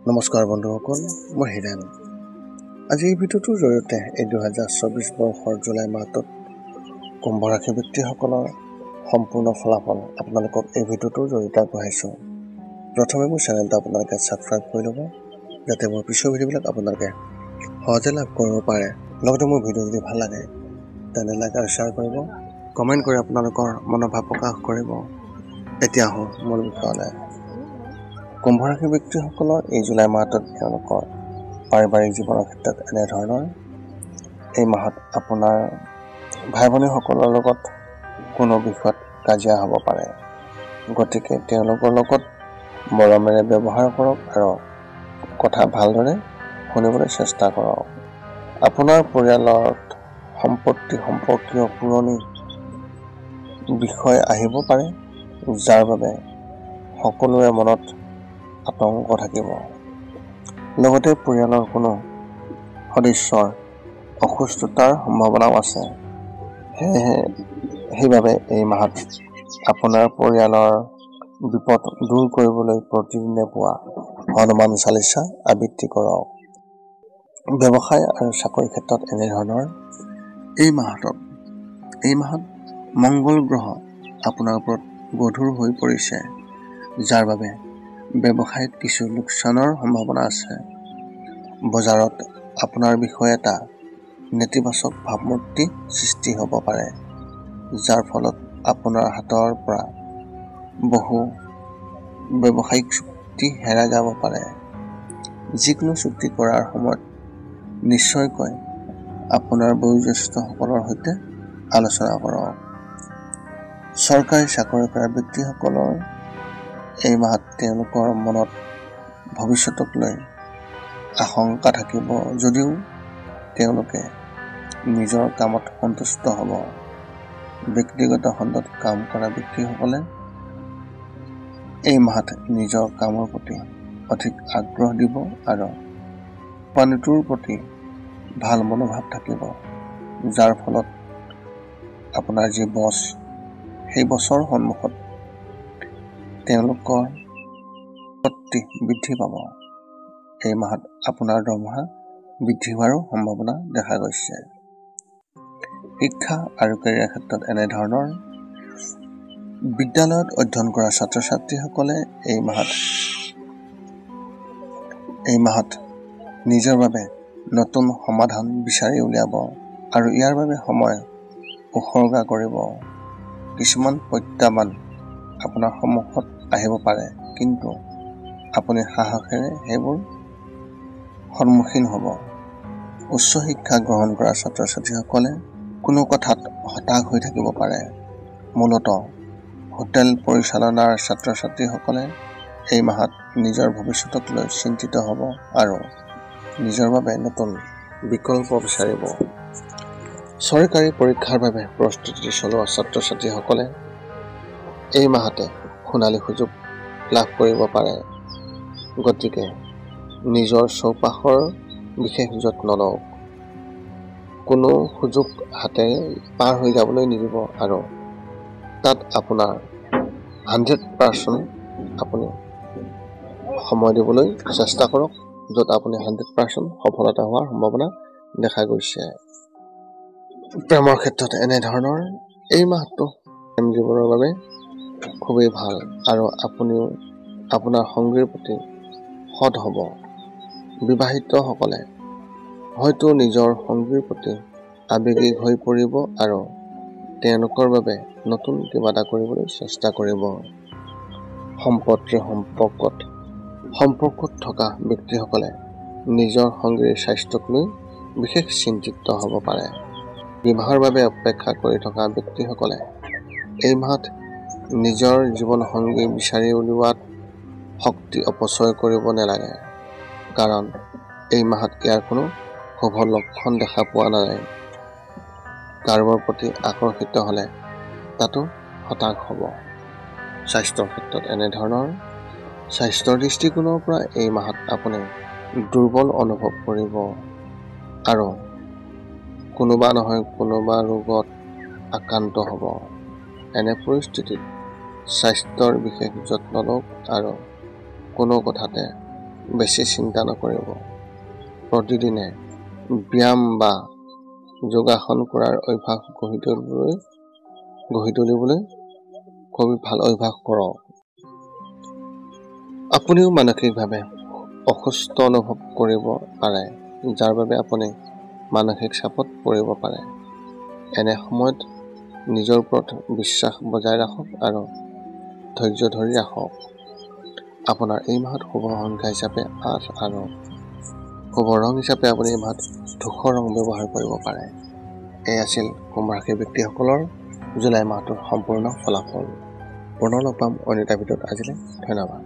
নমস্কাৰ বন্ধুসকল, মই হিৰেণ। আজি এই ভিডিঅ'টোৰ জৰিয়তে এই 2024 বৰ্ষৰ জুলাই মাহটোত কুম্ভ ৰাশি ব্যক্তিসকলৰ সম্পূৰ্ণ ফলাফল আপোনালোকক এই ভিডিঅ'টোৰ জৰিয়তে আগবঢ়াইছোঁ। প্ৰথমে মোৰ চেনেলটো আপোনালোকে ছাবস্ক্ৰাইব কৰি ল'ব, যাতে মোৰ পিছৰ ভিডিঅ'বিলাক আপোনালোকে সহজে লাভ কৰিব পাৰে। লগতে মোৰ ভিডিঅ' যদি ভাল লাগে তেনে লাইক আৰু শ্বেয়াৰ কৰিব, কমেণ্ট কৰি আপোনালোকৰ মনোভাৱ প্ৰকাশ কৰিব। এতিয়া আহোঁ মূল বিষয়লৈ। কুম্ভ ৰাশি ব্যক্তিসকলৰ এই জুলাই মাহটোত তেওঁলোকৰ পাৰিবাৰিক জীৱনৰ ক্ষেত্ৰত এনেধৰণৰ। এই মাহত আপোনাৰ ভাই ভনীসকলৰ লগত কোনো বিষয়ত কাজিয়া হ'ব পাৰে, গতিকে তেওঁলোকৰ লগত মৰমেৰে ব্যৱহাৰ কৰক আৰু কথা ভালদৰে শুনিবলৈ চেষ্টা কৰক। আপোনাৰ পৰিয়ালত সম্পত্তি সম্পৰ্কীয় পুৰণি বিষয় আহিব পাৰে, যাৰ বাবে সকলোৰে মনত আতংক থাকিব। লগতে পৰিয়ালৰ কোনো সদস্যৰ অসুস্থতাৰ সম্ভাৱনাও আছে। সেইবাবে এই মাহত আপোনাৰ পৰিয়ালৰ বিপদ দূৰ কৰিবলৈ প্ৰতিদিনে পুৱা হনুমান চালিচা আবৃত্তি কৰক। ব্যৱসায় আৰু চাকৰিৰ ক্ষেত্ৰত এনেধৰণৰ। এই মাহত মংগল গ্ৰহ আপোনাৰ ওপৰত গধুৰ হৈ পৰিছে, যাৰ বাবে ব্যৱসায়ত কিছু লোকচানৰ সম্ভাৱনা আছে। বজাৰত আপোনাৰ বিষয়ে এটা নেতিবাচক ভাৱমূৰ্তি সৃষ্টি হ'ব পাৰে, যাৰ ফলত আপোনাৰ হাতৰ পৰা বহু ব্যৱসায়িক চুক্তি হেৰাই যাব পাৰে। যিকোনো চুক্তি কৰাৰ সময়ত নিশ্চয়কৈ আপোনাৰ বয়োজ্যেষ্ঠসকলৰ সৈতে আলোচনা কৰক। চৰকাৰী চাকৰি কৰা ব্যক্তিসকলৰ এই মাহত তেওঁলোকৰ মনত ভৱিষ্যতক লৈ আশংকা থাকিব, যদিও তেওঁলোকে নিজৰ কামত সন্তুষ্ট হ'ব। ব্যক্তিগত খণ্ডত কাম কৰা ব্যক্তিসকলে এই মাহত নিজৰ কামৰ প্ৰতি অধিক আগ্ৰহ দিব আৰু কোম্পানীটোৰ প্ৰতি ভাল মনোভাৱ থাকিব, যাৰ ফলত আপোনাৰ যি বছ সেই বছৰ সন্মুখত তেওঁলোকৰ শক্তি বৃদ্ধি পাব। এই মাহত আপোনাৰ দৰমহা বৃদ্ধি হোৱাৰো সম্ভাৱনা দেখা গৈছে। শিক্ষা আৰু কেৰিয়াৰ ক্ষেত্ৰত এনেধৰণৰ। বিদ্যালয়ত অধ্যয়ন কৰা ছাত্ৰ ছাত্ৰীসকলে এই মাহত নিজৰ বাবে নতুন সমাধান বিচাৰি উলিয়াব আৰু ইয়াৰ বাবে সময় উসৰ্গা কৰিব। কিছুমান প্ৰত্যাহ্বান আপোনাৰ সন্মুখত আহিব পাৰে, কিন্তু আপুনি সাহসেৰে সেইবোৰ সন্মুখীন হ'ব। উচ্চ শিক্ষা গ্ৰহণ কৰা ছাত্ৰ ছাত্ৰীসকলে কোনো কথাত হতাশ হৈ থাকিব পাৰে। মূলতঃ হোটেল পৰিচালনাৰ ছাত্ৰ ছাত্ৰীসকলে এই মাহত নিজৰ ভৱিষ্যতক লৈ চিন্তিত হ'ব আৰু নিজৰ বাবে নতুন বিকল্প বিচাৰিব। চৰকাৰী পৰীক্ষাৰ বাবে প্ৰস্তুতি চলোৱা ছাত্ৰ ছাত্ৰীসকলে এই মাহতে সোণালী সুযোগ লাভ কৰিব পাৰে, গতিকে নিজৰ চৌপাশৰ বিশেষ যত্ন লওক। কোনো সুযোগ হাতেৰে পাৰ হৈ যাবলৈ নিদিব আৰু তাত আপোনাৰ 100% আপুনি সময় দিবলৈ চেষ্টা কৰক, য'ত আপুনি 100% সফলতা হোৱাৰ সম্ভাৱনা দেখা গৈছে। প্ৰেমৰ ক্ষেত্ৰত এনেধৰণৰ। এই মাহটো প্ৰেম জীৱনৰ বাবে খুবেই ভাল আৰু আপুনিও আপোনাৰ সংগীৰ প্ৰতি সৎ হ'ব। বিবাহিতসকলে হয়তো নিজৰ সংগীৰ প্ৰতি আৱেগিক হৈ পৰিব আৰু তেওঁলোকৰ বাবে নতুন কিবা এটা কৰিবলৈ চেষ্টা কৰিব। সম্পৰ্কত থকা ব্যক্তিসকলে নিজৰ সংগীৰ স্বাস্থ্যক লৈ বিশেষ চিন্তিত হ'ব পাৰে। বিবাহৰ বাবে অপেক্ষা কৰি থকা ব্যক্তিসকলে এই মাহত নিজৰ জীৱনসংগী বিচাৰি উলিওৱাত শক্তি অপচয় কৰিব নালাগে, কাৰণ এই মাহত ইয়াৰ কোনো শুভ লক্ষণ দেখা পোৱা নাযায়। কাৰোবাৰ প্ৰতি আকৰ্ষিত হ'লে তাতো হতাশ হ'ব। স্বাস্থ্যৰ ক্ষেত্ৰত এনেধৰণৰ। স্বাস্থ্যৰ দৃষ্টিকোণৰ পৰা এই মাহত আপুনি দুৰ্বল অনুভৱ কৰিব আৰু কোনোবা নহয় কোনোবা ৰোগত আক্ৰান্ত হ'ব। এনে পৰিস্থিতিত স্বাস্থ্যৰ বিশেষ যত্ন লওক আৰু কোনো কথাতে বেছি চিন্তা নকৰিব। প্ৰতিদিনে ব্যায়াম বা যোগাসন কৰাৰ অভ্যাস গঢ়ি তুলিবলৈ খুব ভাল অভ্যাস কৰক। আপুনিও মানসিকভাৱে অসুস্থ অনুভৱ কৰিব পাৰে, যাৰ বাবে আপুনি মানসিক চাপত পৰিব পাৰে। এনে সময়ত নিজৰ ওপৰত বিশ্বাস বজাই ৰাখক আৰু ধৈৰ্য ধৰি ৰাখক। আপোনাৰ এই মাহত শুভ সংখ্যা হিচাপে 8 আৰু শুভ ৰং হিচাপে আপুনি এই মাহত ধূসৰ ৰং ব্যৱহাৰ কৰিব পাৰে। এই আছিল কুম্ভ ৰাশিৰ ব্যক্তিসকলৰ জুলাই মাহটোৰ সম্পূৰ্ণ ফলাফল। পুনৰ লগ পাম অন্য এটা ভিডিঅ'ত। আজিলৈ ধন্যবাদ।